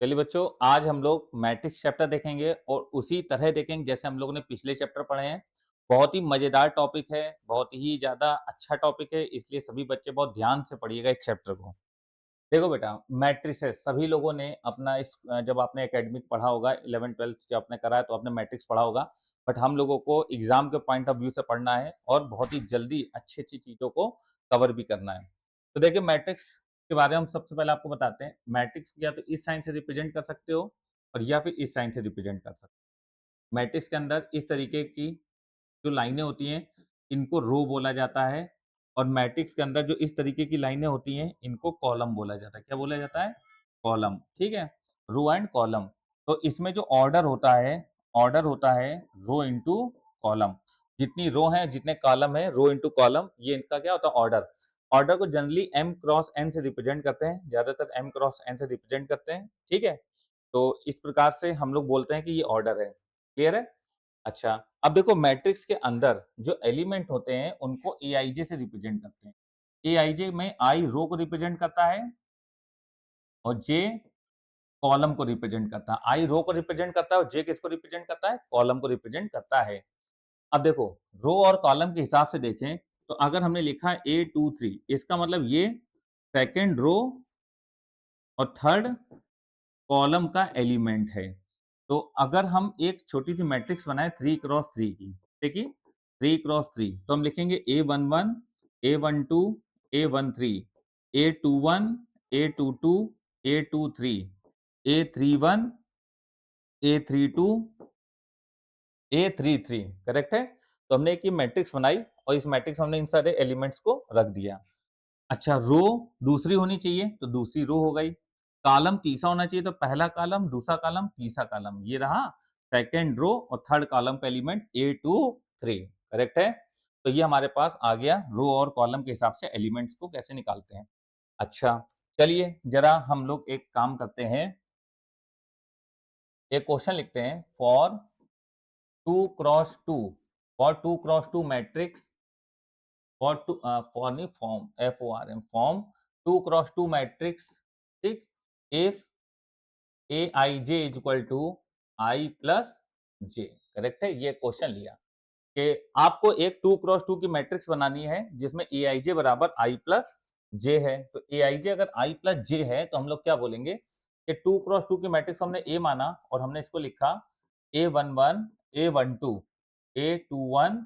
चलिए बच्चों, आज हम लोग मैट्रिक्स चैप्टर देखेंगे और उसी तरह देखेंगे जैसे हम लोगों ने पिछले चैप्टर पढ़े हैं। बहुत ही मज़ेदार टॉपिक है, बहुत ही ज़्यादा अच्छा टॉपिक है, इसलिए सभी बच्चे बहुत ध्यान से पढ़िएगा इस चैप्टर को। देखो बेटा, मैट्रिसेस सभी लोगों ने अपना जब आपने एकेडमिक पढ़ा होगा 11th-12th जब आपने करा है तो आपने मैट्रिक्स पढ़ा होगा। बट हम लोगों को एग्ज़ाम के पॉइंट ऑफ व्यू से पढ़ना है और बहुत ही जल्दी अच्छी-अच्छी चीज़ों को कवर भी करना है। तो देखिए मैट्रिक्स के बारे में हम सबसे पहले आपको बताते हैं। मैट्रिक्स या तो इस साइन से रिप्रेजेंट कर सकते हो और या फिर इस साइन से रिप्रेजेंट कर सकते हो। मैट्रिक्स के अंदर इस तरीके की जो लाइनें होती हैं, इनको रो बोला जाता है और मैट्रिक्स के अंदर जो इस तरीके की लाइनें होती हैं, इनको कॉलम बोला जाता है। क्या बोला जाता है? कॉलम, ठीक है? Row and column. तो इसमें जो ऑर्डर होता है रो इंटू कॉलम। जितनी रो हैं, जितने कॉलम हैं, रो इंटू कॉलम, ये इनका क्या होता है? ऑर्डर। ऑर्डर को जनरली m क्रॉस n से रिप्रेजेंट करते हैं, ज़्यादातर m क्रॉस n से रिप्रेजेंट करते हैं, ठीक है? तो इस प्रकार से हम लोग बोलते हैं कि ये ऑर्डर है। क्लियर है? अच्छा, अब देखो मैट्रिक्स के अंदर जो एलिमेंट होते हैं उनको एआईजे से रिप्रेजेंट करते हैं। एआईजे में आई रो को रिप्रेजेंट करता है और जे कॉलम को रिप्रेजेंट करता है। आई रो को रिप्रेजेंट करता है और जे किसको रिप्रेजेंट करता है? कॉलम को रिप्रेजेंट करता है। अब देखो, रो और कॉलम के हिसाब से देखें तो अगर हमने लिखा है A23 इसका मतलब ये सेकंड रो और थर्ड कॉलम का एलिमेंट है। तो अगर हम एक छोटी-सी मैट्रिक्स बनाएँ 3 क्रॉस 3 की, देखिए 3 क्रॉस 3 तो हम लिखेंगे A11, A12, A13, A21, A22, A23, A31, A32, A33 correct है? तो हमने एक ये मैट्रिक्स बनाई और इस मैट्रिक्स में हमने इन सारे एलिमेंट्स को रख दिया। अच्छा, रो दूसरी होनी चाहिए तो दूसरी रो हो गई। कॉलम तीसरा होना चाहिए तो पहला कॉलम, दूसरा कॉलम, तीसरा कॉलम। ये रहा सेकंड रो और थर्ड कॉलम का एलिमेंट A23 करेक्ट है? तो ये हमारे पास आ गया रो और कॉलम के हिसाब से एलिमेंट्स को कैसे निकालते हैं। अच्छा, चलिए ज़रा हम लोग एक काम करते हैं, एक क्वेश्चन लिखते हैं फॉर 2 क्रॉस 2 मैट्रिक्स फॉर नहीं form FORM form 2 cross 2 matrix, ठीक? If aij is equal to i plus j correct है? ये क्वेश्चन लिया कि आपको एक 2 क्रॉस 2 की मैट्रिक्स बनानी है जिसमें aij बराबर आई प्लस जे है। तो aij अगर आई प्लस जे है तो हम लोग क्या बोलेंगे कि 2 क्रॉस 2 की मैट्रिक्स हमने ए माना और हमने इसको लिखा A11, A12, A21,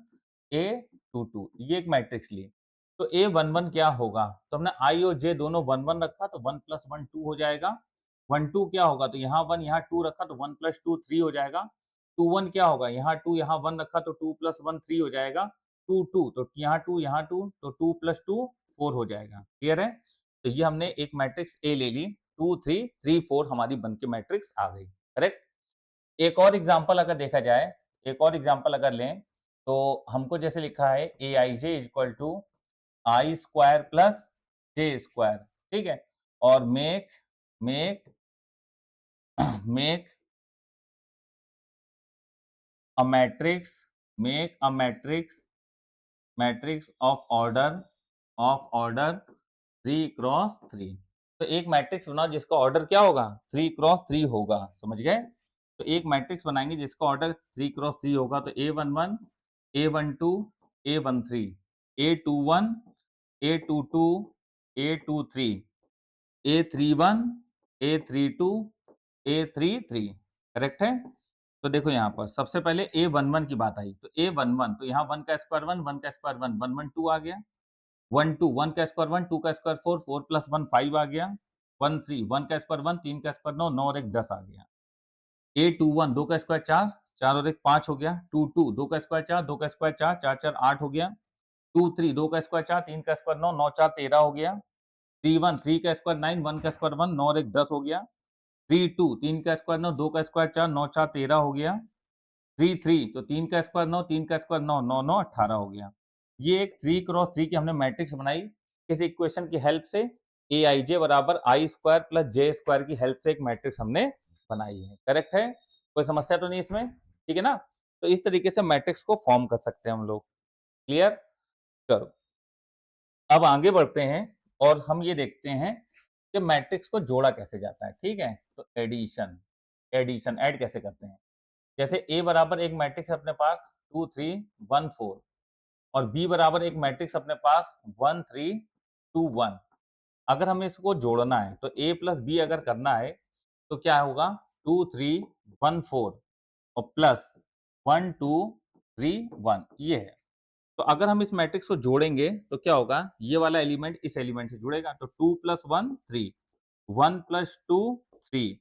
A22 ये एक मैट्रिक्स ली। तो A11 क्या होगा? तो हमने i और j दोनों 1 1 रखा तो 1 + 1 2 हो जाएगा। 1 2 क्या होगा? तो यहाँ 1 यहाँ 2 रखा तो 1 + 2 3 हो जाएगा। 2 1 क्या होगा? यहाँ 2 यहाँ 1 रखा तो 2 + 1 3 हो जाएगा। 2 2 तो यहाँ 2 तो 2 + 2 4 हो जाएगा। क्लियर है? तो ये हमने एक मैट्रिक्स A ले ली। 2 3 3 4 हमारी बन के मैट्रिक्स आ गई। करेक्ट? एक और एग्जांपल अगर देखा जाए, एक और एग्जांपल अगर लें, तो हमको जैसे लिखा है aij is equal to i square plus j square, ठीक है? और make make make a matrix make a matrix of order 3 cross 3। तो एक मैट्रिक्स बनाओ जिसका ऑर्डर क्या होगा? 3 क्रॉस 3 होगा, समझ गए? तो एक मैट्रिक्स बनाएंगे जिसका ऑर्डर 3 क्रॉस 3 होगा तो A11, A12, A13, A21, A22, A23, A31, A32, A33 correct है? तो देखो यहाँ पर सबसे पहले A11 की बात आई, तो A11 तो यहाँ 1 का स्क्वायर 1, 1 का स्क्वायर 1, 1 1 2 आ गया। 1 2 1 का स्क्वायर 1, 2 का स्क्वायर 4, 4 + 1 5 आ गया। 1 3 1 का स्क्वायर 1, 3 का स्क्वायर 9, 9 और 1 10 आ गया। A21 2 का स्क्वायर 4, 4 और 1 5 हो गया। 2 2 2 का स्क्वायर 4, 2 का स्क्वायर 4, 4 4 8 हो गया। 2 3 2 का स्क्वायर 4, 3 का स्क्वायर 9, 9 4 13 हो गया। 3 1 3 का स्क्वायर 9, 1 का स्क्वायर 1, 9 और 1 10 हो गया। 3 2 3 का स्क्वायर 9, 2 का स्क्वायर 4, 9 4 13 हो गया। 3 3 तो 3 का स्क्वायर 9, 3 का स्क्वायर 9, 9 9 18 हो गया। ये एक 3 क्रॉस 3 की हमने मैट्रिक्स बनाई किस इक्वेशन की हेल्प से? aij बराबर आई स्क्वायर प्लस जे स्क्वायर की हेल्प से एक मैट्रिक्स हमने बनाई है। करेक्ट है? कोई समस्या तो नहीं इसमें? ठीक है ना? तो इस तरीके से मैट्रिक्स को फॉर्म कर सकते हैं हम लोग। क्लियर? चलो, अब आगे बढ़ते हैं और हम ये देखते हैं कि मैट्रिक्स को जोड़ा कैसे जाता है, ठीक है? तो एडिशन, एडिशन ऐड कैसे करते हैं? जैसे A बराबर एक मैट्रिक्स है अपने पास 2, 3, 1, 4 और B बराबर एक मैट्रिक्स अपने पास 1, 3, 2, 1। अगर हमें इसको जोड़ना है तो A प्लस B अगर करना है तो क्या होगा 2, 3, 1, 4 और प्लस 1, 2, 3, 1 ये है। तो अगर हम इस मैट्रिक्स को जोड़ेंगे तो क्या होगा ये वाला एलिमेंट इस एलिमेंट से जुड़ेगा तो 2 plus 1 3 1 plus 2 3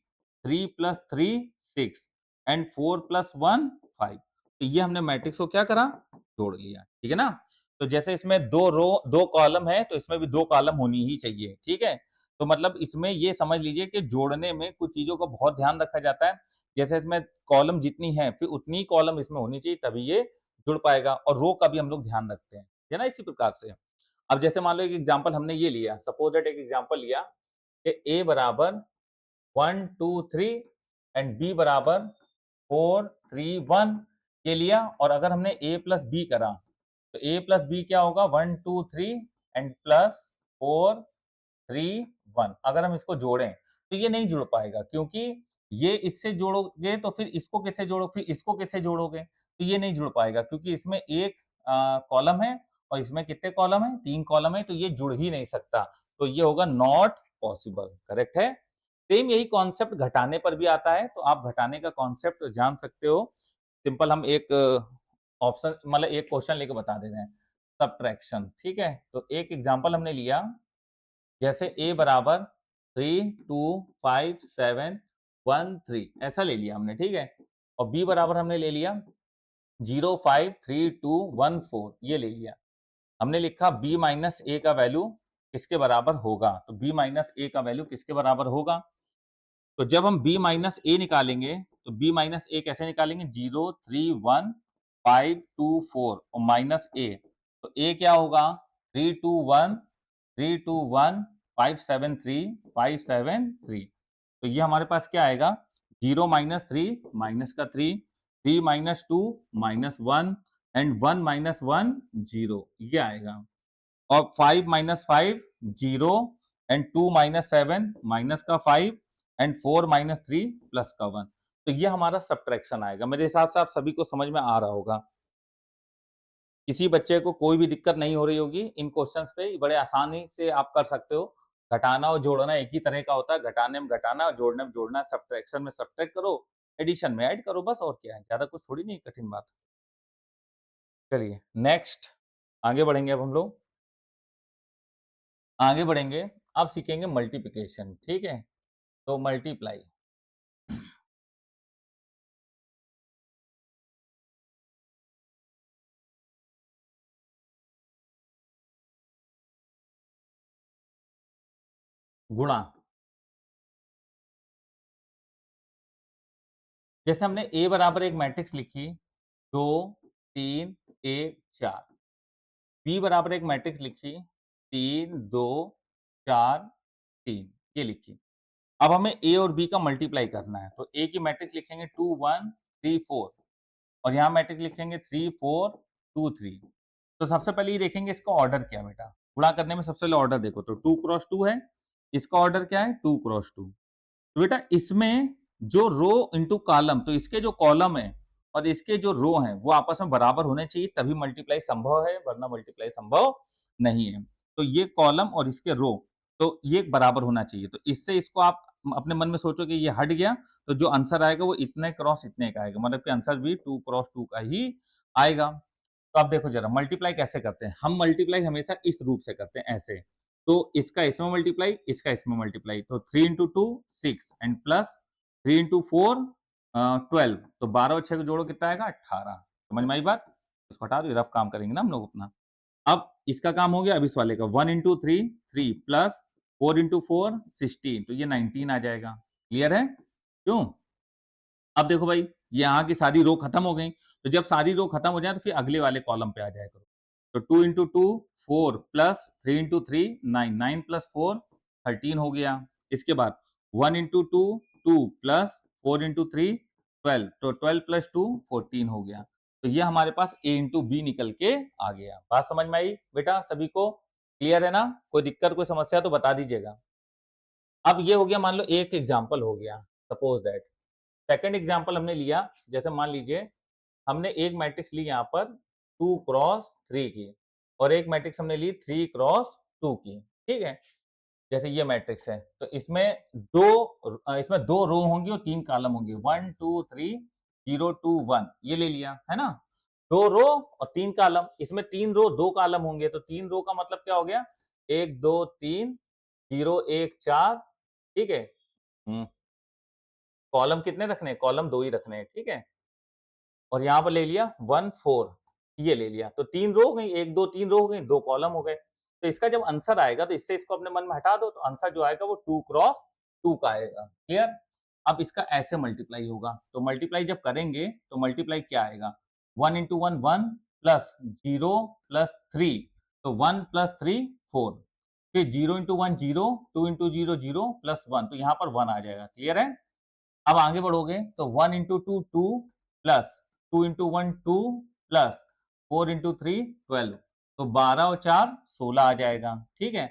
3 plus 3 6 and 4 plus 1 5। तो ये हमने मैट्रिक्स को क्या करा जोड़ लिया, ठीक है ना? तो जैसे इसमें 2 रो 2 कॉलम है तो इसमें भी 2 कॉलम होनी ही चाहिए, ठीक है? तो मतलब इसमें ये समझ लीजिए कि जोड़ने में कुछ चीज़ों का बहुत ध्यान रखा जाता है। जैसे इसमें कॉलम जितनी है फिर उतनी ही कॉलम इसमें होनी चाहिए तभी ये जुड़ पाएगा और रो का भी हम लोग ध्यान रखते हैं, है ना? इसी प्रकार से। अब जैसे मान लो एक एग्जांपल हमने ये लिया, सपोज दैट एक एग्जांपल लिया कि A बराबर 1, 2, 3 एंड B बराबर 4, 3, 1 ये लिया और अगर हमने A प्लस B करा तो A प्लस B क्या होगा 1, 2, 3 एंड प्लस 4, 3, 1 अगर हम इसको जोड़ें तो ये नहीं जुड़ पाएगा क्योंकि ये इससे जोड़ोगे तो फिर इसको कैसे जोड़ो फिर इसको कैसे जोड़ोगे तो ये नहीं जुड़ पाएगा क्योंकि इसमें एक कॉलम है और इसमें कितने कॉलम है 3 कॉलम है तो ये जुड़ ही नहीं सकता तो ये होगा नॉट पॉसिबल करेक्ट है। सेम यही कॉन्सेप्ट घटाने पर भी आता है तो आप घटाने का कॉन्सेप्ट जान सकते हो। सिंपल हम एक ऑप्शन मतलब एक क्वेश्चन लेके बता देते हैं सब्ट्रैक्शन ठीक है। तो एक एग्जांपल हमने लिया जैसे A बराबर 3, 2, 5, 7, 1, 3 ऐसा ले लिया हमने ठीक है और B बराबर हमने ले लिया 0, 5, 3, 2, 1, 4 ये ले लिया। हमने लिखा B माइनस A का वैल्यू किसके बराबर होगा तो B माइनस A का वैल्यू किसके बराबर होगा। तो जब हम B माइनस A निकालेंगे तो B माइनस A कैसे निकालेंगे 0, 3, 1, 5, 2, 4 और माइनस A तो A क्या होगा 3, 2, 1, 3, 2, 1, 5, 7, 3, 5, 7, 3 तो ये हमारे पास क्या आएगा 0 माइनस 3 माइनस का 3, 3 माइनस 2 माइनस 1 एंड 1 माइनस 1 0 ये आएगा और 5 माइनस 5 0 एंड 2 माइनस 7 माइनस का 5 एंड 4 माइनस 3 प्लस का 1 तो ये हमारा सब्ट्रैक्शन आएगा। मेरे हिसाब से आप सभी को समझ में आ रहा होगा। किसी बच्चे को कोई भी दिक्कत नहीं हो रही होगी इन क्वेश्चंस पे बड़े आसानी से आप कर सकते हो। घटाना और जोड़ना एक ही तरह का होता है। घटाने में घटाना और जोड़ने में जोड़ना, सब्ट्रैक्शन में सब्ट्रैक्ट करो, एडिशन में ऐड करो बस और क्या है। ज़्यादा कुछ थोड़ी नहीं कठिन बात। चलिए नेक्स्ट आगे बढ़ेंगे अब हम लोग। आगे बढ़ेंगे, अब सीखेंगे मल्टीप्लिकेशन, ठीक है? तो मल्टीप्लाई गुणा जैसे हमने A बराबर एक मैट्रिक्स लिखी 2, 3, 1, 4 B बराबर एक मैट्रिक्स लिखी 3, 2, 4, 3 ये लिखी। अब हमें A और B का मल्टीप्लाई करना है तो A की मैट्रिक्स लिखेंगे 2, 1, 3, 4 और यहाँ मैट्रिक्स लिखेंगे 3, 4, 2, 3 तो सबसे पहले ये देखेंगे इसका ऑर्डर क्या है बेटा। गुणा करने में सबसे पहले ऑर्डर देखो तो 2 क्रॉस 2 है, इसका ऑर्डर क्या है 2 क्रॉस 2। तो बेटा इसमें जो रो इंटू कॉलम तो इसके जो कॉलम है और इसके जो रो हैं वो आपस में बराबर होने चाहिए तभी मल्टीप्लाई संभव है वरना मल्टीप्लाई संभव नहीं है। तो ये कॉलम और इसके रो तो ये बराबर होना चाहिए तो इससे इसको आप अपने मन में सोचो कि ये हट गया तो जो आंसर आएगा वो इतने क्रॉस इतने का आएगा मतलब कि आंसर भी 2 क्रॉस 2 का ही आएगा। तो अब देखो जरा मल्टीप्लाई कैसे करते हैं। हम मल्टीप्लाई हमेशा इस रूप से करते हैं ऐसे। तो इसका इसमें मल्टीप्लाई इसका इसमें मल्टीप्लाई तो 3 इंटू 2 6 एंड प्लस 3 इंटू 4 12 तो 12 और 6 को जोड़ो कितना आएगा 18। समझ में आई बात। इसको हटा दो रफ काम करेंगे ना हम लोग अपना। अब इसका काम हो गया अब इस वाले का 1 इंटू 3 3 प्लस 4 इंटू 4 16 तो ये 19 आ जाएगा। क्लियर है क्यों। अब देखो भाई यहाँ की सारी रो खत्म हो गई तो जब सारी रो खत्म हो जाए तो फिर अगले वाले कॉलम पे आ जाया करो। तो 2 इंटू 2 4 प्लस 3 इंटू 3 9 9 प्लस 4 13 हो गया। इसके बाद 1 इंटू 2 2 प्लस 4 इंटू 3 12 तो 12 प्लस 2 14 हो गया। तो ये हमारे पास a इंटू बी निकल के आ गया। बात समझ में आई बेटा सभी को। क्लियर है ना। कोई दिक्कत कोई समस्या तो बता दीजिएगा। अब ये हो गया, मान लो एक एग्ज़ाम्पल हो गया, सपोज़ दैट। सेकंड एग्ज़ाम्पल हमने लिया, जैसे मान लीजिए हमने एक मैट्रिक्स ली यहाँ पर 2 क्रॉस 3 की, और एक मैट्रिक्स हमने ली 3 क्रॉस 2 की, ठीक है? जैसे ये मैट्रिक्स है, तो इसमें 2 रो होंगी और 3 कॉलम होंगे, 1 2 3 0 2 1, ये ले लिया, है ना? 2 रो और 3 कॉलम, इसमें 3 रो 2 कॉलम होंगे, तो 3 रो का मतलब क्या हो गया? 1 2 3 0 1 4, ठीक है? हुँ, कॉलम कितने रखने हैं? कॉलम 2 ही रखने हैं, ठीक है? और यहाँ पर ले लिया 1 4, ये ले लिया, तो 3 रो हो गई, 1 2 3 रो हो गई, 2 कॉलम हो गए। तो इसका जब आंसर आएगा, तो इससे इसको अपने मन में हटा दो, तो आंसर जो आएगा वो 2 क्रॉस 2 का आएगा, क्लियर? अब इसका ऐसे मल्टीप्लाई होगा, तो मल्टीप्लाई जब करेंगे, तो मल्टीप्लाई क्या आएगा? 1 into 1 1 प्लस 0 प्लस 3, तो 1 प्लस 3 4, फिर 0 into 1 0, 2 into 0 0 प्लस 1, तो यहाँ पर 1 आ जाएगा, क्लियर है? अब आगे बढ़ोगे तो 1 into 2 2 plus 2 into 1 2 plus 4 into 3 12, तो 12 और 4 16 आ जाएगा, ठीक है?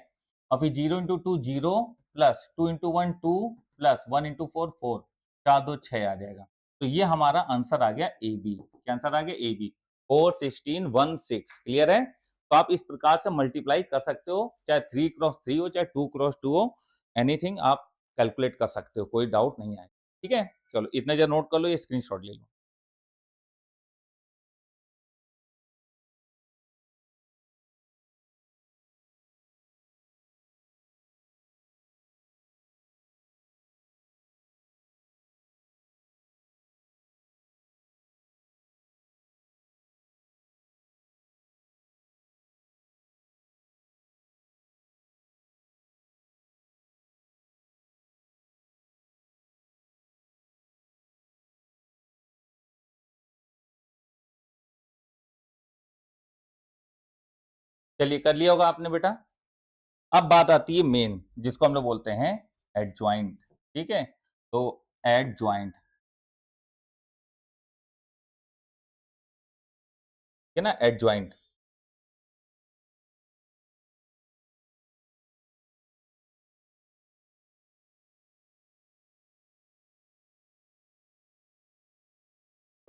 और फिर 0 into 2 0 plus 2 into 1 2 plus 1 into 4 4, 4 2 6 आ जाएगा। तो ये हमारा आंसर आ गया ए बी। क्या आंसर आ गया? A B. 4 16 1 6, क्लियर है? तो आप इस प्रकार से मल्टीप्लाई कर सकते हो, चाहे 3 क्रॉस 3 हो, चाहे 2 क्रॉस 2 हो, एनीथिंग आप कैलकुलेट कर सकते हो, कोई डाउट नहीं है। ठीक है? चलो इतना ज़रा नोट कर लो, ये स्क्रीनशॉट ले लो। चलिए कर लिया होगा आपने बेटा। अब बात आती है मेन, जिसको हम लोग बोलते हैं एडजॉइंट, ठीक है? तो एडजॉइंट, है ना? एडजॉइंट।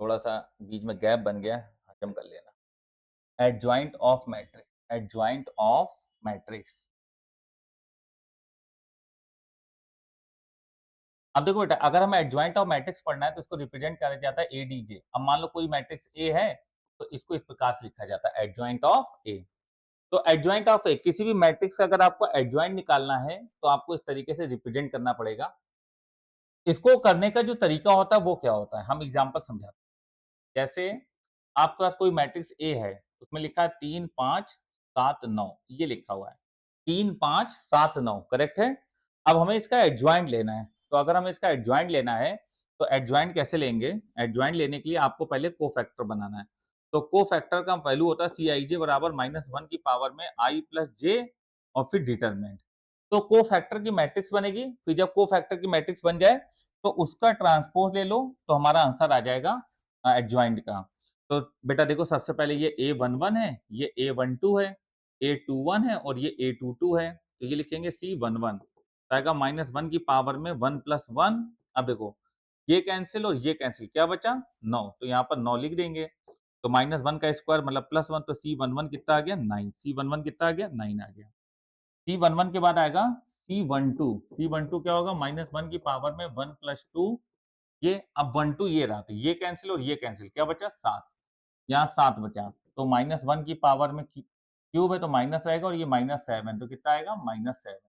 थोड़ा-सा बीच में गैप बन गया, हज़म कर लेना। Adjoint of matrix, adjoint of matrix. अब देखो बेटा, अगर हमें एडजॉइंट ऑफ मैट्रिक्स पढ़ना है, तो इसको रिप्रेजेंट करा जाता है एडीजे। अब मान लो कोई मैट्रिक्स ए है, तो इसको इस प्रकार से लिखा जाता है एडजॉइंट ऑफ ए। तो एडजॉइंट ऑफ ए, किसी भी मैट्रिक्स का अगर आपको एडजॉइंट निकालना है, तो आपको इस तरीके से रिप्रेजेंट करना पड़ेगा। इसको करने का जो तरीका होता है वो क्या होता है, हम एग्जांपल समझाते हैं। जैसे आपके पास कोई मैट्रिक्स ए है, उसमें लिखा है 3 5 7 9, ये लिखा हुआ है। 3 5 7 9, करेक्ट है? अब हमें इसका एडजॉइंट लेना है। तो अगर हमें इसका एडजॉइंट लेना है, तो एडजॉइंट कैसे लेंगे? एडजॉइंट लेने के लिए आपको पहले कोफैक्टर बनाना है। तो कोफैक्टर का वैल्यू होता है Cij बराबर -1 की पावर में i प्लस जे और फिर डिटरमिनेंट। तो कोफैक्टर की मैट्रिक्स बनेगी, फिर जब कोफैक्टर की मैट्रिक्स बन जाए, तो उसका ट्रांसपोज़ ले लो, तो हमारा आंसर आ जाएगा एडजॉइंट का। तो बेटा देखो, सबसे पहले ये A11 है, ये A12 है, A21 है और ये A22 है। तो ये लिखेंगे C11, आएगा -1 की पावर में 1 प्लस 1। अब देखो, ये कैंसल और ये कैंसल, क्या बचा? 9, तो यहाँ पर 9 लिख देंगे। तो -1 का स्क्वायर मतलब +1, तो C11 कितना आ गया? 9। C11 कितना आ गया? 9 आ गया। C11 के बाद आएगा C12। C12 क्या होगा? -1 की पावर में 1 प्लस 2, ये अब 12 ये रहा, तो ये कैंसल और ये कैंसल, क्या बचा? 7। यहाँ 7 बचा, तो -1 की पावर में क्यूब है, तो माइनस रहेगा और ये -7, तो कितना आएगा? -7।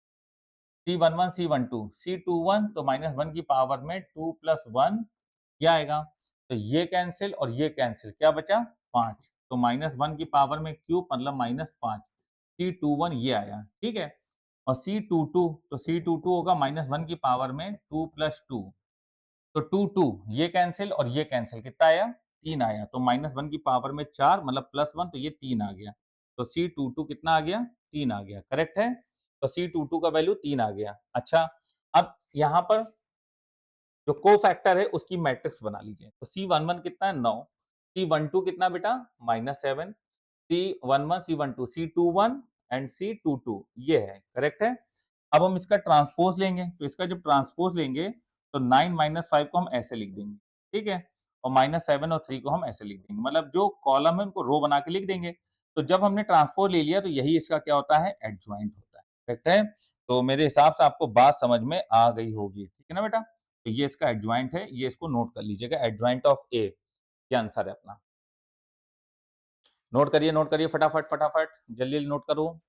C11 C12, C21, तो -1 की पावर में 2 प्लस 1, क्या आएगा? तो ये कैंसल और ये कैंसल, क्या बचा? 5, तो -1 की पावर में क्यूब मतलब -5। C21 ये आया, ठीक है? और C22, तो C22 होगा -1 की पावर में 2 प्लस 2, तो 2 2, ये कैंसल और ये कैंसल, कितना आया? 3 आया, तो -1 की पावर में 4 मतलब +1, तो ये 3 आ गया। तो C22 कितना आ गया? 3 आ गया, करेक्ट है? तो C22 का वैल्यू 3 आ गया। अच्छा, अब यहाँ पर जो कोफैक्टर है उसकी मैट्रिक्स बना लीजिए। तो C11 कितना है? 9, C12 कितना बेटा? -7, C11 C12 C21 and C22 ये है, करेक्ट है? अब हम इसका ट्रांसपोज़ लेंगे, तो इसका जब ट्रांसपोज़ लेंगे, तो 9 माइनस 5 को हम ऐसे लिख देंगे, ठीक है? और -7 और 3 को हम ऐसे लिख देंगे, मतलब जो कॉलम है उनको रो बना के लिख देंगे। तो जब हमने ट्रांसपोज़ ले लिया तो यही इसका क्या होता है? एडजॉइंट होता है, करेक्ट है? तो मेरे हिसाब से आपको बात समझ में आ गई होगी, ठीक है ना बेटा? तो ये इसका एडजॉइंट है, ये इसको नोट कर लीजिएगा, एडजॉइंट ऑफ ए, ये आंसर है अपना। नोट करिए फटाफट, फटाफट, जल्दी-जल्दी नोट करो।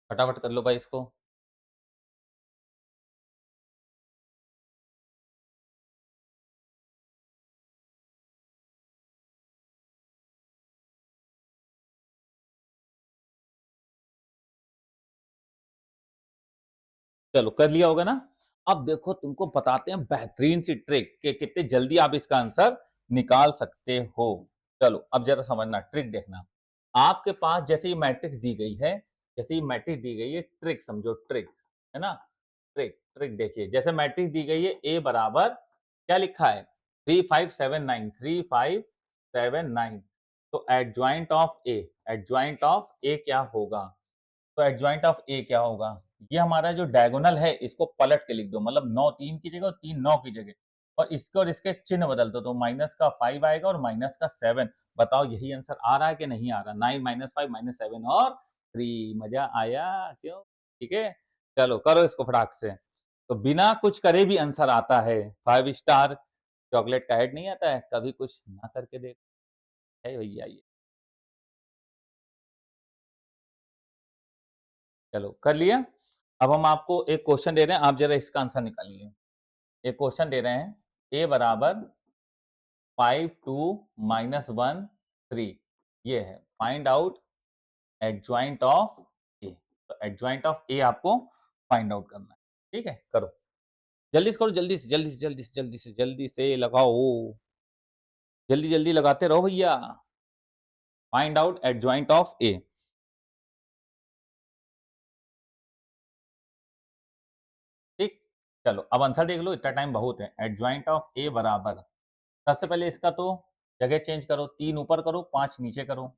फटाफट कर लो भाई इसको। चलो कर लिया होगा ना? अब देखो तुमको बताते हैं बेहतरीन सी ट्रिक कि कितने जल्दी आप इसका आंसर निकाल सकते हो। चलो अब ज़रा समझना, ट्रिक देखना। आपके पास जैसे ये मैट्रिक्स दी गई है, जैसे ये मैट्रिक्स दी गई है, ट्रिक समझो, ट्रिक, है ना? ट्रिक, ट्रिक देखिए, जैसे मैट्रिक्स दी गई है A बराबर क्या लिखा है? 3 5 7 9, 3 5 7 9, तो एडजॉइंट ऑफ A क्या होगा? तो एडजॉइंट ऑफ ए क्या होगा? ये हमारा जो डायगोनल है इसको पलट के लिख दो, मतलब 9 3 की जगह और 3 9 की जगह, और इसके चिन्ह बदल दो, तो माइनस का 5 आएगा और माइनस का 7। बताओ यही आंसर आ रहा है कि नहीं आ रहा? 9 माइनस 5 माइनस 7 और 3। मजा आया क्यों? ठीक है, चलो करो इसको फटाक से। तो बिना कुछ करे भी आंसर आता है। 5 स्टार चॉकलेट का ऐड नहीं आता है, कभी कुछ ना करके देख है भैया ये। चलो कर लिया। अब हम आपको एक क्वेश्चन दे रहे हैं, आप जरा इसका आंसर निकालिए। एक क्वेश्चन दे रहे हैं, ए बराबर 5 2 माइनस 1 3, ये है, फाइंड आउट एडजॉइंट ऑफ ए। तो एडजॉइंट ऑफ ए आपको फाइंड आउट करना है, ठीक है? करो, जल्दी से करो, जल्दी से जल्दी से जल्दी से जल्दी से जल्दी से लगाओ, जल्दी जल्दी लगाते रहो भैया। फाइंड आउट एडजॉइंट ऑफ ए। ठीक, चलो अब आंसर देख लो, इतना टाइम बहुत है। एडजॉइंट ऑफ ए बराबर, सबसे पहले इसका तो जगह चेंज करो, 3 ऊपर करो, 5 नीचे करो,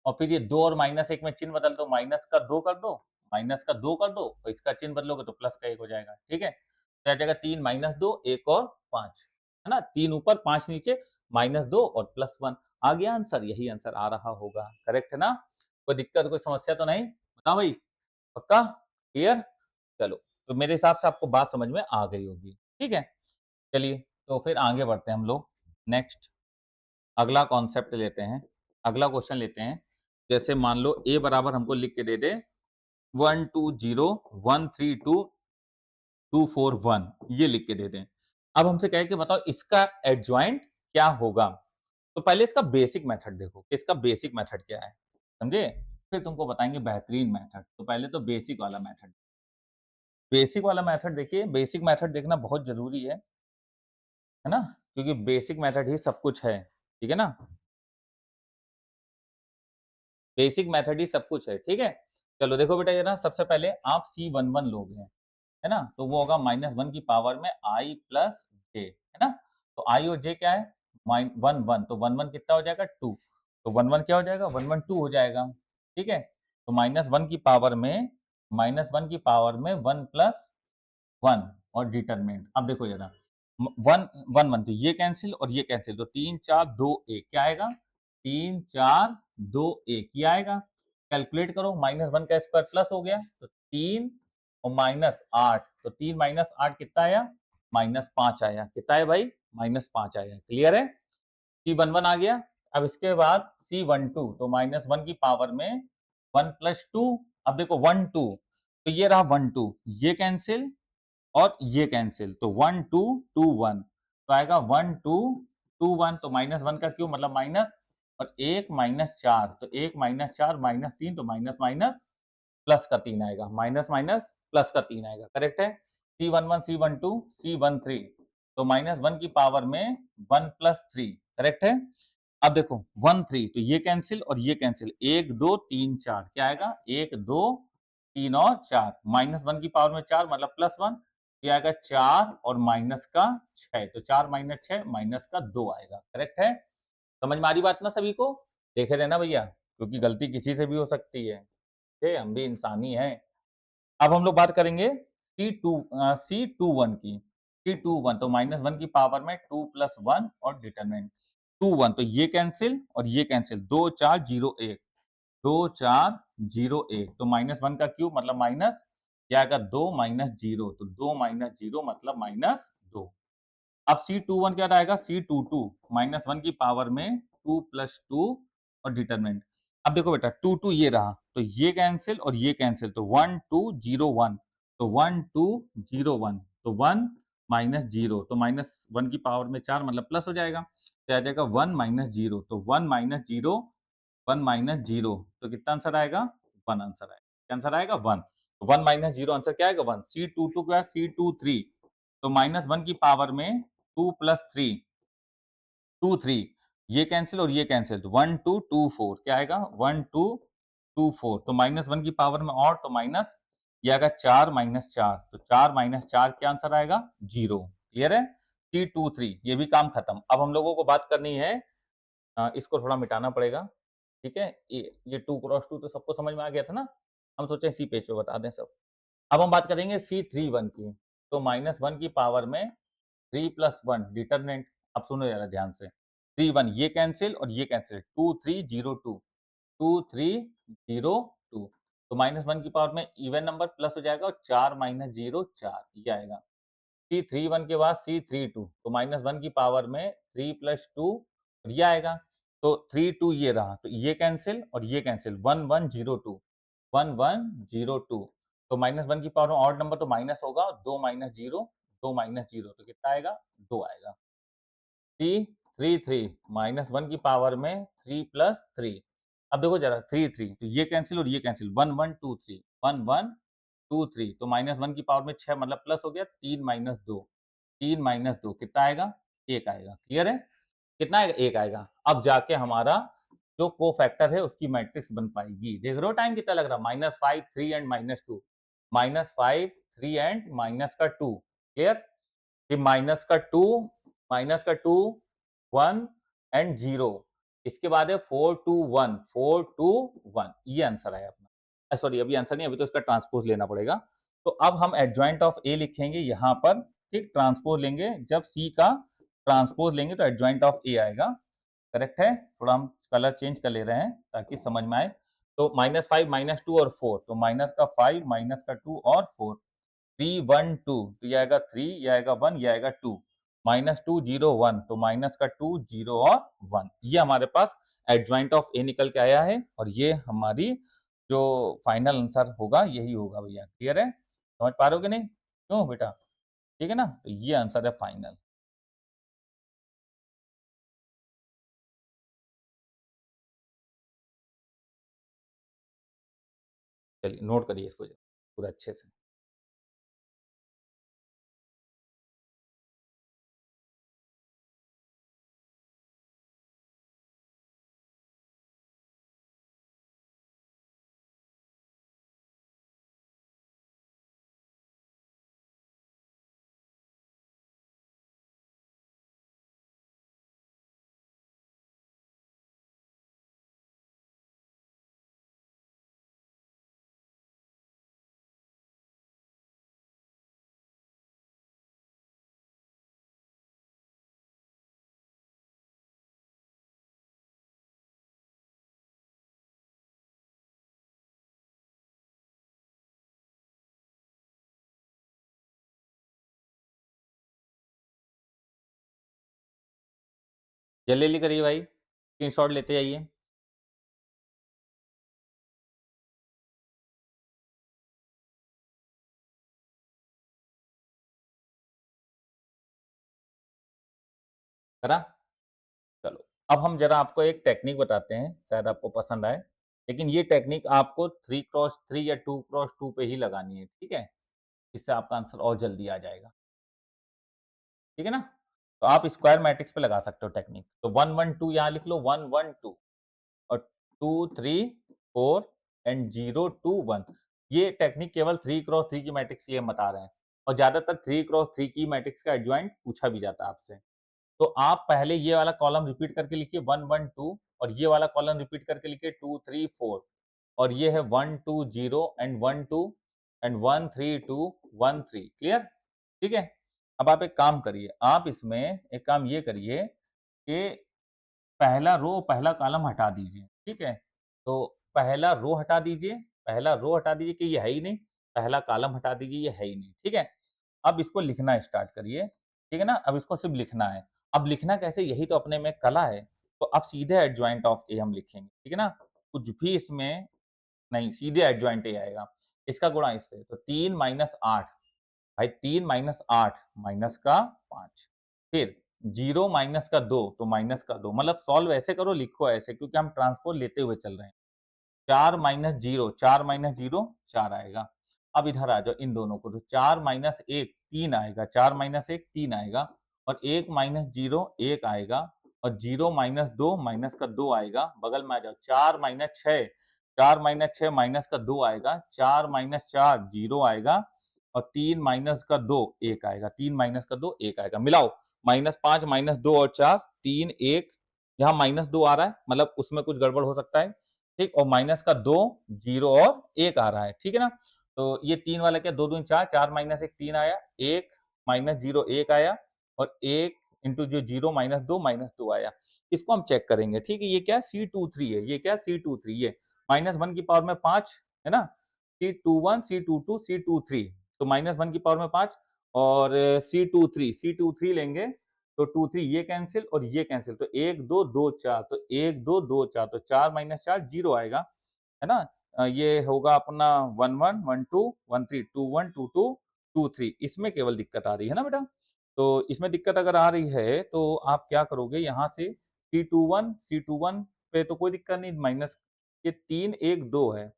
और फिर ये 2 और -1 में चिन्ह बदल दो, माइनस का 2 कर दो, माइनस का 2 कर दो, और इसका चिन्ह बदलोगे तो प्लस का 1 हो जाएगा, ठीक है? तो आ जाएगा 3 माइनस 2, 1 और 5, है ना? 3 ऊपर 5 नीचे, -2 और +1, आ गया आंसर, यही आंसर आ रहा होगा, करेक्ट है ना? कोई दिक्कत, कोई समस्या तो नहीं? बताओ भाई, पक्का? क्लियर? चलो, तो मेरे हिसाब से आपको बात समझ में आ गई होगी, ठीक है? चलिए, तो फिर आगे बढ़ते हैं हम लोग। नेक्स्ट अगला कॉन्सेप्ट लेते हैं, अगला क्वेश्चन लेते हैं। जैसे मान लो ए बराबर हमको लिख के दे दे 1 2 0 1 3 2 2 4 1, ये लिख के दे दें। अब हमसे कहे कि बताओ इसका एडजॉइंट क्या होगा? तो पहले इसका बेसिक मेथड देखो कि इसका बेसिक मेथड क्या है, समझे? फिर तुमको बताएँगे बेहतरीन मेथड। तो पहले तो बेसिक वाला मेथड। बेसिक वाला मेथड देखिए, बेसिक मेथड देखना बहुत ज़रूरी है ना? क्योंकि बेसिक मेथड ही सब कुछ है, ठीक है ना? बेसिक मेथड ही सब कुछ है, ठीक है? चलो देखो बेटा ज़रा, सबसे पहले आप C11 लोगे, है ना? तो वो होगा -1 की पावर में i प्लस j, है ना? तो i और j क्या है? 1 1, तो 1 1 कितना हो जाएगा? 2, तो 1 1 क्या हो जाएगा? 1 1 2 हो जाएगा, ठीक है? तो -1 की पावर में 1 प्लस 1 और डिटरमिनेंट। अब देखो ज़रा, 1 1 1, तो ये कैंसल और ये कैंसल, तो 3 4 2 1 क्या आएगा? 3 4 2 1 ये आएगा। कैलकुलेट करो, -1 का स्क्वायर प्लस हो गया, तो 3 और -8, तो 3 -8 कितना आया? -5 आया। कितना है भाई? -5 आया। क्लियर है? C11 आ गया। अब इसके बाद C12, तो -1 की पावर में 1 प्लस 2, अब देखो 1 2, तो ये रहा 1 2, ये कैंसल और ये कैंसिल, तो 1 2 2 1, तो आएगा 1 2 2 1, तो -1 का क्यूब मतलब माइनस, और 1 -4, तो 1 -4 -3, तो माइनस माइनस प्लस का 3 आएगा, माइनस माइनस प्लस का 3 आएगा, करेक्ट है? C11, C12, C13 तो -1 की पावर में 1 प्लस 3 करेक्ट है? अब देखो 1 3 तो ये कैंसिल और ये कैंसिल 1 2 3 4 क्या आएगा 1 2 3 और 4 -1 की पावर में 4 मतलब +1 ये आएगा 4 और माइनस का 6 तो 4 माइनस 6 माइनस का 2 आएगा, करेक्ट है? समझ में आ रही बात ना सभी को? देखे रहना भैया क्योंकि गलती किसी से भी हो सकती है, ठीक है? हम भी इंसान ही हैं। अब हम लोग बात करेंगे C21 की। C21 तो -1 की पावर में 2 प्लस 1 और डिटरमिनेंट 21 तो ये कैंसिल और ये कैंसिल 2 4 0 1 2 4 0 1 तो -1 का क्यूब मतलब माइनस क्या आएगा 2 माइनस 0 तो 2 माइनस 0 मतलब -2 अब C21 क्या आएगा C22 -1 की पावर में 2 प्लस 2 और डिटरमिनेंट अब देखो बेटा 2 2 ये रहा तो ये कैंसिल और ये कैंसिल तो 1 2 0 1 तो 1 2 0 1 तो 1 माइनस 0 तो -1 की पावर में 4 मतलब प्लस हो जाएगा तो आ जाएगा 1 माइनस 0 तो 1 माइनस 0 1 माइनस 0 तो कितना आंसर आएगा 1 आंसर आएगा क्या आंसर आएगा 1 1 माइनस 0 आंसर क्या आएगा 1 C22 क्या C23 तो -1 की पावर में 2 प्लस 3 2 3 ये कैंसिल और ये कैंसिल तो 1 2 2 4 क्या आएगा 1 2 2 4 तो -1 की पावर में और तो माइनस ये आएगा 4 माइनस 4 तो 4 माइनस 4 क्या आंसर आएगा 0 क्लियर है C23 ये भी काम खत्म अब हम लोगों को बात करनी है इसको थोड़ा मिटाना पड़ेगा ठीक है ये 2 क्रॉस 2 तो सबको समझ में आ गया था ना हम सोचे इसी पेज पे बता दें सब अब हम बात करेंगे C31 की तो -1 की पावर में 3 प्लस 1 डिटरमिनेंट अब सुनो जरा ध्यान से 3 1 ये कैंसिल और ये कैंसिल 2 3 0 2 2 3 0 2 तो -1 की पावर में इवन नंबर प्लस हो जाएगा और 4 माइनस 0 4 ये आएगा C31 के बाद C32 तो -1 की पावर में 3 प्लस 2 और ये आएगा तो 3 2 ये रहा तो ये कैंसिल और ये कैंसिल 1 1 0 2 1 1 0 2 तो -1 की पावर में ऑड नंबर तो माइनस होगा 2 माइनस 0 2 माइनस 0 तो कितना आएगा 2 आएगा थ्री थ्री थ्री -1 की पावर में 3 प्लस 3 अब देखो जरा 3 3 तो ये कैंसिल और ये कैंसिल 1 1 2 3 1 1 2 3 तो -1 की पावर में 6 मतलब प्लस हो गया 3 माइनस 2 3 माइनस 2 कितना आएगा 1 आएगा क्लियर है कितना आएगा 1 आएगा अब जाके हमारा जो कोफैक्टर है उसकी मैट्रिक्स बन पाएगी देख रहे हो टाइम कितना लग रहा है -5 3 एंड -2 -5 3 एंड माइनस का 2 क्लियर फिर माइनस का 2 1 एंड 0 इसके बाद है 4 2 1 4 2 1 ये आंसर है अपना सॉरी अभी आंसर नहीं अभी तो इसका ट्रांसपोज लेना पड़ेगा तो अब हम एडजॉइंट ऑफ ए लिखेंगे यहाँ पर ठीक ट्रांसपोज लेंगे जब सी का ट्रांसपोज लेंगे तो एडजॉइंट ऑफ ए आएगा करेक्ट है थोड़ा हम कलर चेंज कर ले रहे हैं ताकि समझ में आए तो -5 -2 और 4 तो माइनस का 5 माइनस का 2 और 4 3 1 2 तो ये आएगा 3 ये आएगा 1 ये आएगा 2 -2 0 1 तो माइनस का 2 0 और 1 ये हमारे पास एडजॉइंट ऑफ ए निकल के आया है और ये हमारी जो फाइनल आंसर होगा यही होगा भैया क्लियर है समझ पा रहे हो कि नहीं क्यों बेटा ठीक है ना तो ये आंसर है फाइनल चलिए नोट करिए इसको पूरा अच्छे से जल्दी जल्दी करिए भाई स्क्रीनशॉट लेते जाइए करा चलो अब हम जरा आपको एक टेक्निक बताते हैं शायद आपको पसंद आए लेकिन ये टेक्निक आपको 3 क्रॉस 3 या 2 क्रॉस 2 पे ही लगानी है ठीक है इससे आपका आंसर और जल्दी आ जाएगा। ठीक है ना? तो आप स्क्वायर मैट्रिक्स पे लगा सकते हो टेक्निक। तो 1, 1, 2 यहाँ लिख लो 1, 1, 2 और 2, 3, 4 एंड 0, 2, 1 ये टेक्निक केवल 3 क्रॉस 3 की मैट्रिक्स के लिए हम बता रहे हैं और ज़्यादातर 3 क्रॉस 3 की मैट्रिक्स का एडजॉइंट पूछा भी जाता है आपसे। तो आप पहले ये वाला कॉलम रिपीट करके लिखिए 1, 1, 2 और ये वाला कॉलम रिपीट करके लिखिए 2, 3, 4 और ये है 1, 2, 0 एंड 1, 2 एंड 1, 3, 2, 1, 3 क्लियर? ठीक है? अब आप एक काम करिए, आप इसमें एक काम ये करिए कि पहला रो, पहला कॉलम हटा दीजिए, ठीक है? तो पहला रो हटा दीजिए, पहला रो हटा दीजिए कि ये है ही नहीं, पहला कॉलम हटा दीजिए, ये है ही नहीं, ठीक है? अब इसको लिखना स्टार्ट करिए, ठीक है ना? अब इसको सिर्फ़ लिखना है। अब लिखना कैसे यही तो अपने में कला है, तो अब सीधे एडजॉइंट ऑफ ए हम लिखेंगे, ठीक है ना? कुछ भी इसमें नहीं, सीधे एडजॉइंट ए आएगा। इसका गुणा इससे, तो 3 माइनस 8 भाई 3 माइनस 8 माइनस का 5 फिर 0 माइनस का 2 तो माइनस का 2 मतलब सॉल्व ऐसे करो लिखो ऐसे क्योंकि हम ट्रांसपोज़ लेते हुए चल रहे हैं। 4 माइनस 0 4 माइनस 0 4 आएगा। अब इधर आ जाओ इन दोनों को तो 4 माइनस 1 3 आएगा, 4 माइनस 1 3 आएगा और 1 माइनस 0 1 आएगा और 0 माइनस 2 माइनस का 2 आएगा। बगल में आ जाओ 4 माइनस 6 4 माइनस 6 माइनस का 2 आएगा, 4 माइनस 4 0 आएगा और 3 माइनस का 2 1 आएगा, 3 माइनस का 2 1 आएगा। मिलाओ -5 -2 और 4 3 1 यहाँ -2 आ रहा है मतलब उसमें कुछ गड़बड़ हो सकता है, ठीक? और माइनस का 2 0 और 1 आ रहा है, ठीक है ना? तो ये 3 वाला क्या 2 दूनी 4 4 माइनस 1 3 आया, 1 माइनस 0 1 आया और 1 इंटू जो 0 माइनस 2 आया। इसको हम चेक करेंगे, ठीक है? ये क्या है C23 है, ये क्या है C23 ये -1 की पावर में 5 है ना? C21 C22 C23 तो -1 की पावर में 5 और C23 लेंगे तो 2 3 ये कैंसिल और ये कैंसिल तो 1 2 2 4 तो 1 2 2 4 तो 4 माइनस 4 0 आएगा, है ना? ये होगा अपना 1 1 1 2 1 3 2 1 2 2 2 3 इसमें केवल दिक्कत आ रही है ना बेटा? तो इसमें दिक्कत अगर आ रही है तो आप क्या करोगे यहाँ से C21 पे तो कोई दिक्कत नहीं माइनस ये 3 1 2 है।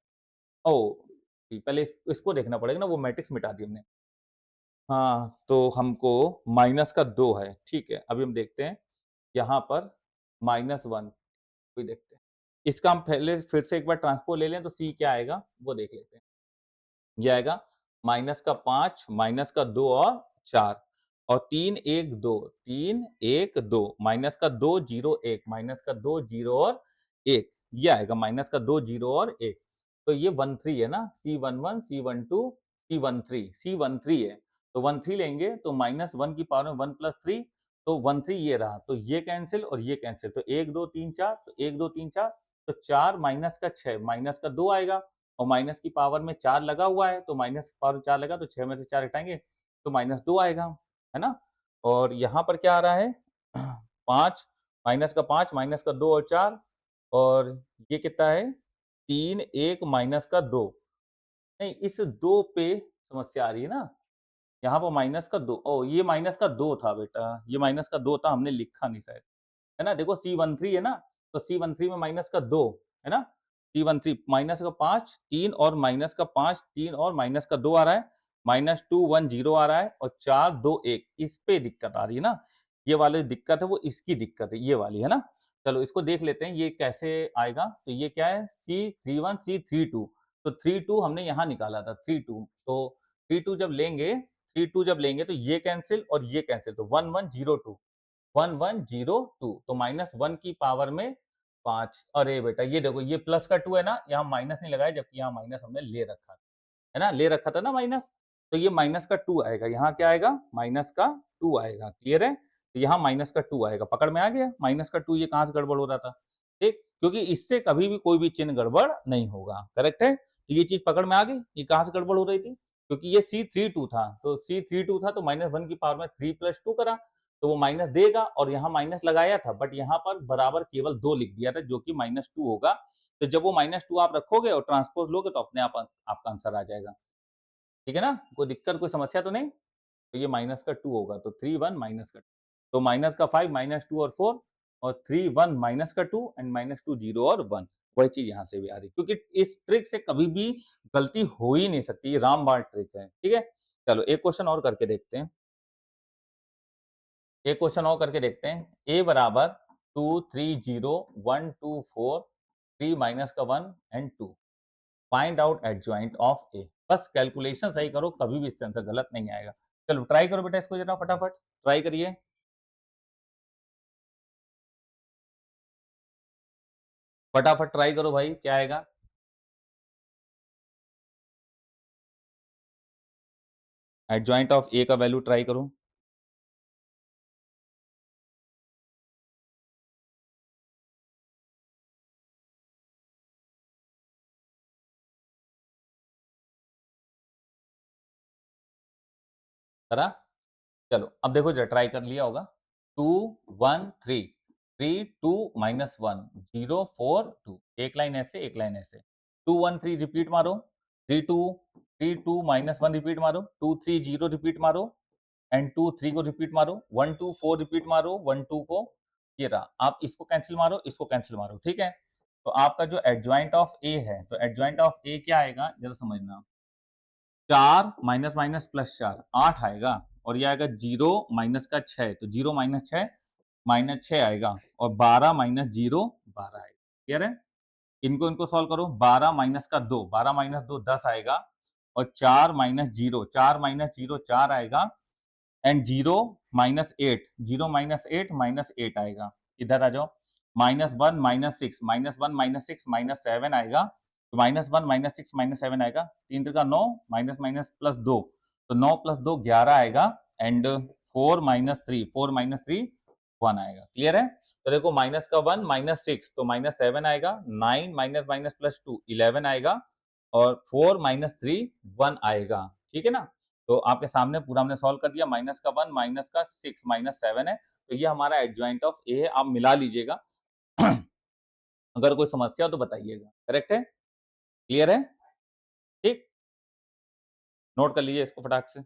ओह! पहले इसको देखना पड़ेगा ना वो मैट्रिक्स मिटा दी हमने। हाँ, तो हमको माइनस का 2 है, ठीक है। अभी हम देखते हैं यहाँ पर -1 कोई देखते हैं। इसका हम पहले फिर से एक बार ट्रांसपोज़ ले लें तो C क्या आएगा वो देख लेते हैं। ये आएगा माइनस का 5 माइनस का 2 और 4 और 3 1 2 3 1 2 माइनस का 2 0 1 माइनस का 2 0 और 1 ये आएगा माइनस का 2 0 और 1 तो ये 13 है ना C11 C12 C13 C13 है तो 13 लेंगे तो -1 की पावर में 1 + 3 तो 13 ये रहा तो ये कैंसिल और ये कैंसिल तो 1 2 3 4 तो 1 2 3 4 तो 4 माइनस का 6 माइनस का 2 आएगा और माइनस की पावर में 4 लगा हुआ है, तो माइनस की पावर में 4 लगा तो 6 में से 4 हटाएँगे, तो -2 आएगा, है ना? और यहाँ पर क्या आ रहा है 5 माइनस का 5 माइनस का 2 और 4 और ये कितना है 3 1 माइनस का 2 नहीं, इस 2 पे समस्या आ रही है ना? यहाँ पर माइनस का 2 ओह! ये माइनस का 2 था बेटा, ये माइनस का 2 था हमने लिखा नहीं शायद। है ना? देखो C13 है ना? तो C13 में माइनस का 2 है ना? C13 माइनस का 5 3 और माइनस का 5 3 और माइनस का 2 आ रहा है। -2 1 0 आ रहा है और 4 2 1 इस पे दिक्कत आ रही है ना? ये वाली दिक्कत है वो इसकी दिक्कत है, ये वाली है ना? चलो इसको देख लेते हैं ये कैसे आएगा? तो ये क्या है C31 C32 तो 32 हमने यहाँ निकाला था 32 तो 32 जब लेंगे 32 जब लेंगे तो ये कैंसल और ये कैंसल तो 1102 1102 तो -1 की पावर में 5 अरे बेटा ये देखो ये प्लस का 2 है ना, यहाँ माइनस नहीं लगाया जबकि यहाँ माइनस हमने ले रखा है ना? ले रखा था ना माइनस, तो ये माइनस का 2 आएगा, यहाँ क्या आएगा? माइनस का 2 आएगा, क्लियर है? तो यहाँ माइनस का 2 आएगा, पकड़ में आ गया? माइनस का 2 ये कहाँ से गड़बड़ हो रहा था? ठीक? क्योंकि इससे कभी भी कोई भी चिन्ह गड़बड़ नहीं होगा, करेक्ट है? तो ये चीज़ पकड़ में आ गई? ये कहाँ से गड़बड़ हो रही थी? क्योंकि ये C32 था, तो C32 था तो -1 की पावर में 3 + 2 करा, तो वो माइनस देगा और यहाँ माइनस लगाया था बट यहाँ पर बराबर केवल 2 लिख दिया था जो कि -2 होगा। तो जब वो -2 आप रखोगे और ट्रांसपोज़ लोगे तो अपने आप आपका आंसर आ जाएगा। ठीक है ना? कोई दिक्कत, कोई समस्या तो नहीं? तो ये माइनस का 2 होगा, तो 3 1 माइनस का 2 तो माइनस का 5 -2 और 4 और 3 1 माइनस का 2 एंड -2 0 और 1 वही चीज़ यहाँ से भी आ रही है क्योंकि इस ट्रिक से कभी भी गलती हो ही नहीं सकती, ये रामबाण ट्रिक है, ठीक है? चलो एक क्वेश्चन और करके देखते हैं। एक क्वेश्चन और करके देखते हैं। ए बराबर 2, 3, 0, 1, 2, 4, 3 माइनस का 1 and 2। Find out adjoint of A. बस कैलकुलेशन सही करो, कभी भी इससे आंसर गलत नहीं आएगा। चलो ट्राई करो बेटा इसको जरा फटाफट, ट्राई करिए। फटाफट ट्राई करो भाई, क्या आएगा? एडजॉइंट ऑफ ए का वैल्यू ट्राई करो। करा? चलो अब देखो जरा ट्राई कर लिया होगा। 2, 1, 3, 3, 2 माइनस 1, 0, 4, 2। एक लाइन ऐसे, एक लाइन ऐसे। 2, 1, 3 रिपीट मारो। 3, 2, 3, 2 माइनस 1 रिपीट मारो। 2, 3, 0 रिपीट मारो एंड 2, 3 को रिपीट मारो। 1, 2, 4 रिपीट मारो। 1, 2 को, ये रहा। आप इसको कैंसिल मारो, इसको कैंसिल मारो, ठीक है? तो आपका जो एडजॉइंट ऑफ ए है, तो एडजॉइंट ऑफ ए क्या आएगा जरा समझना। 4 माइनस माइनस प्लस 4 8 आएगा, और ये आएगा 0 माइनस का 6, तो 0 माइनस 6 माइनस 6 आएगा, और 12 माइनस 0 12 आएगा। क्लियर है? इनको इनको सॉल्व करो। 12 माइनस का 2, 12 माइनस 2 10 आएगा, और 4 माइनस 0 4 माइनस 0 4 आएगा, एंड 0 माइनस 8 0 माइनस 8 माइनस 8 आएगा। इधर आ जाओ। Minus 1 minus 6 minus 1 minus 6 minus 7 आएगा, तो माइनस 1 माइनस 6 माइनस 7 आएगा। 3 त्रिका 9 माइनस माइनस प्लस 2, तो 9 प्लस 2 11 आएगा, एंड 4 माइनस 3 4 माइनस 3 1 आएगा। क्लियर है? तो देखो माइनस का 1 माइनस 6 तो माइनस 7 आएगा, 9 माइनस माइनस प्लस 2 11 आएगा, और 4 माइनस 3 1 आएगा। ठीक है ना? तो आपके सामने पूरा हमने सॉल्व कर दिया। माइनस का 1 माइनस का 6 माइनस 7 है, तो ये हमारा एडजॉइंट ऑफ ए है। आप मिला लीजिएगा। अगर कोई समस्या हो तो बताइएगा। करेक्ट है? क्लियर है? ठीक? नोट कर लीजिए इसको फटाक से।